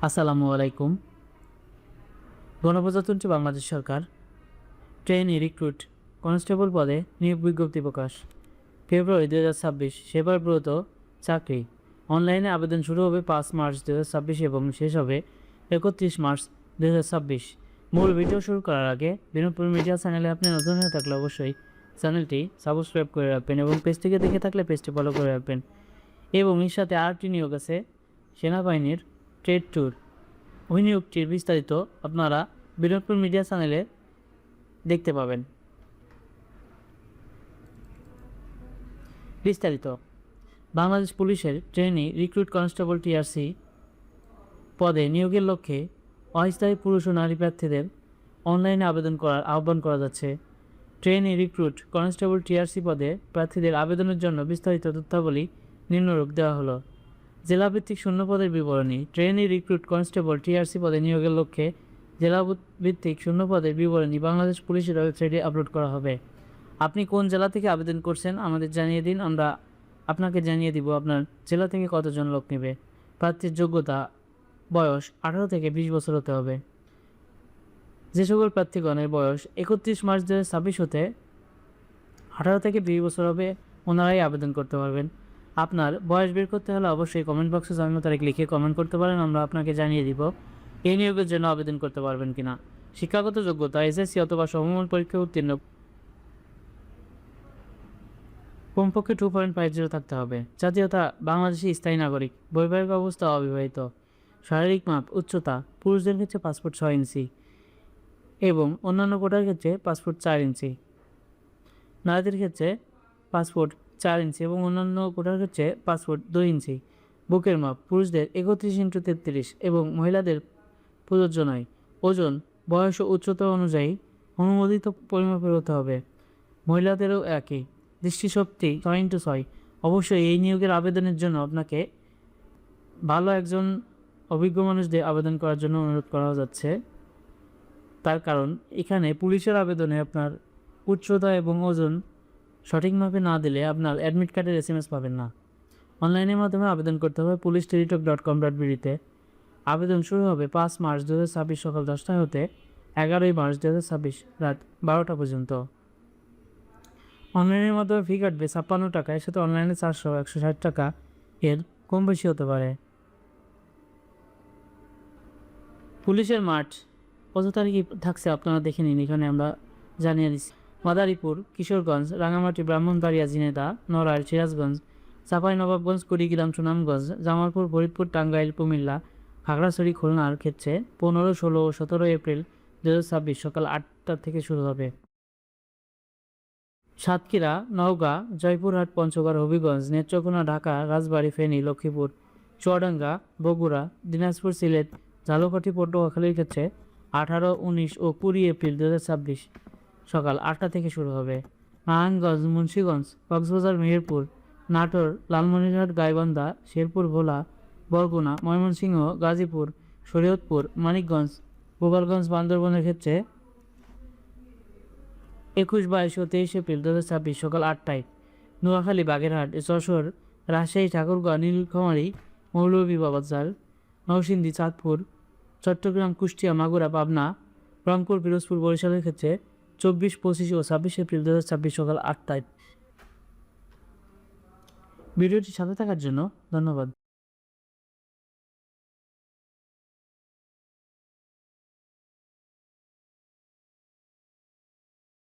আসসালামু আলাইকুম। গণপ্রজাতন্ত্রী বাংলাদেশ সরকার ট্রেনি রিক্রুট কনস্টেবল পদে নিয়োগ বিজ্ঞপ্তি প্রকাশ। ফেব্রুয়ারি 2026 সেবারত চাকরি। অনলাইনে আবেদন শুরু হবে 5 মার্চ 2026 এবং শেষ হবে 31 মার্চ 2026। মূল ভিডিও শুরু করার আগে বিনোদপুর মিডিয়া চ্যানেলে আপনি নতুন হয়ে থাকলে অবশ্যই চ্যানেলটি সাবস্ক্রাইব করে রাখবেন এবং পেজ থেকে দেখে থাকলে পেজটি ফলো করে রাখবেন। এবং এর সাথে আরেকটি নিয়োগ আছে, সেনাবাহিনীর ট্রেড ট্যুর। ওই নিয়োগটির বিস্তারিত আপনারা বিনোদপুর মিডিয়া চ্যানেলে দেখতে পাবেন। বিস্তারিত বাংলাদেশ পুলিশের ট্রেনি রিক্রুট কনস্টেবল টিআরসি পদে নিয়োগের লক্ষ্যে অস্থায়ী পুরুষ ও নারী প্রার্থীদের অনলাইনে আবেদন করার আহ্বান করা যাচ্ছে। ট্রেনি রিক্রুট কনস্টেবল টিআরসি পদে প্রার্থীদের আবেদনের জন্য বিস্তারিত তথ্যাবলী নিম্নরূপ দেওয়া হলো। জেলাভিত্তিক শূন্য পদের বিবরণী। ট্রেনি রিক্রুট কনস্টেবল টিআরসি পদে নিয়োগের লক্ষ্যে জেলাভিত্তিক শূন্য পদের বিবরণী বাংলাদেশ পুলিশের ওয়েবসাইটে আপলোড করা হবে। আপনি কোন জেলা থেকে আবেদন করছেন আমাদের জানিয়ে দিন, আমরা আপনাকে জানিয়ে দিব আপনার জেলা থেকে কতজন লোক নেবে। প্রার্থীর যোগ্যতা, বয়স 18 থেকে 20 বছর হতে হবে। যে সকল প্রার্থীগণের বয়স 31 মার্চ 2026 হতে 18 থেকে 20 বছর হবে, ওনারাই আবেদন করতে পারবেন। আপনার বয়স বের করতে হলে অবশ্যই কমেন্ট বক্সে জন্ম তারিখ লিখে কমেন্ট করতে পারেন, আমরা আপনাকে জানিয়ে দিব এই নিয়োগের জন্য আবেদন করতে পারবেন কিনা। শিক্ষাগত যোগ্যতা এসএসসি অথবা সমমান পরীক্ষা উত্তীর্ণ কমপক্ষে 2.50 থাকতে হবে। জাতীয়তা বাংলাদেশি স্থায়ী নাগরিক। বৈবাহিক অবস্থা অবিবাহিত। শারীরিক মাপ উচ্চতা পুরুষদের ক্ষেত্রে 5 ফুট 6 ইঞ্চি এবং অন্যান্য কোটার ক্ষেত্রে 5 ফুট 4 ইঞ্চি, নারীদের ক্ষেত্রে 5 ফুট 4 ইঞ্চি এবং অন্যান্য কোটার ক্ষেত্রে 5 ফুট 2 ইঞ্চি। বুকের মাপ পুরুষদের 31x33 এবং মহিলাদের প্রযোজ্য নয়। ওজন, বয়স ও উচ্চতা অনুযায়ী অনুমোদিত পরিমাপের হতে হবে। মহিলাদেরও একই। দৃষ্টিশক্তি 6x6। অবশ্যই এই নিয়োগের আবেদনের জন্য আপনাকে ভালো একজন অভিজ্ঞ মানুষদের আবেদন করার জন্য অনুরোধ করা যাচ্ছে। তার কারণ এখানে পুলিশের আবেদনে আপনার উচ্চতা এবং ওজন সঠিক মাপে না দিলে আপনার অ্যাডমিট কার্ডের SMS পাবেন না। অনলাইনের মাধ্যমে আবেদন করতে হবে police-teritok.com.bd-তে। আবেদন শুরু হবে 5 মার্চ 2026 সকাল 10টায় হতে 11 মার্চ 2026 রাত 12টা পর্যন্ত। অনলাইনের মাধ্যমে ফি কাটবে 56 টাকা, এর সাথে অনলাইনে 160 টাকা এর কম বেশি হতে পারে। পুলিশের মাঠ কত তারিখে থাকছে আপনারা দেখে নিন, এখানে আমরা জানিয়ে দিচ্ছি। মাদারীপুর, কিশোরগঞ্জ, রাঙামাটি, ব্রাহ্মণবাড়িয়া, ঝিনেদা, নড়াইল, সিরাজগঞ্জ, চাঁপাইনবাবগঞ্জ, কুড়িগ্রাম, সুনামগঞ্জ, জামালপুর, ফরিদপুর, টাঙ্গাইল, কুমিল্লা, খাগড়াছড়ি, খুলনার ক্ষেত্রে 15, 16 ও 17 এপ্রিল 2026 সকাল 8টা থেকে শুরু হবে। সাতক্ষীরা, নওগাঁ, জয়পুরহাট, পঞ্চগড়, হবিগঞ্জ, নেত্রকোনা, ঢাকা, রাজবাড়ী, ফেনী, লক্ষ্মীপুর, চুয়াডাঙ্গা, বগুড়া, দিনাজপুর, সিলেট, ঝালকাঠি, পটুয়াখালীর ক্ষেত্রে 18, 19 ও 20 এপ্রিল 2026 সকাল 8টা থেকে শুরু হবে। নারায়ণগঞ্জ, মুন্সিগঞ্জ, কক্সবাজার, মেহেরপুর, নাটোর, লালমনিরহাট, গাইবান্ধা, শেরপুর, ভোলা, বরগুনা, ময়মনসিংহ, গাজীপুর, শরীয়তপুর, মানিকগঞ্জ, গোপালগঞ্জ, বান্দরবানের ক্ষেত্রে 21, 22 ও 23 এপ্রিল 2026 সকাল 8টায়। নোয়াখালী, বাগেরহাট, যশোর, রাজশাহী, ঠাকুরগাঁও, নীলফামারী, মৌলভীবাজার, নরসিংদী, চাঁদপুর, চট্টগ্রাম, কুষ্টিয়া, মাগুরা, পাবনা, রংপুর, পিরোজপুর, বরিশালের ক্ষেত্রে 24, 25 ও 26 এপ্রিল 2026 সকাল 8টায়। ভিডিওটি সাথে থাকার জন্য ধন্যবাদ।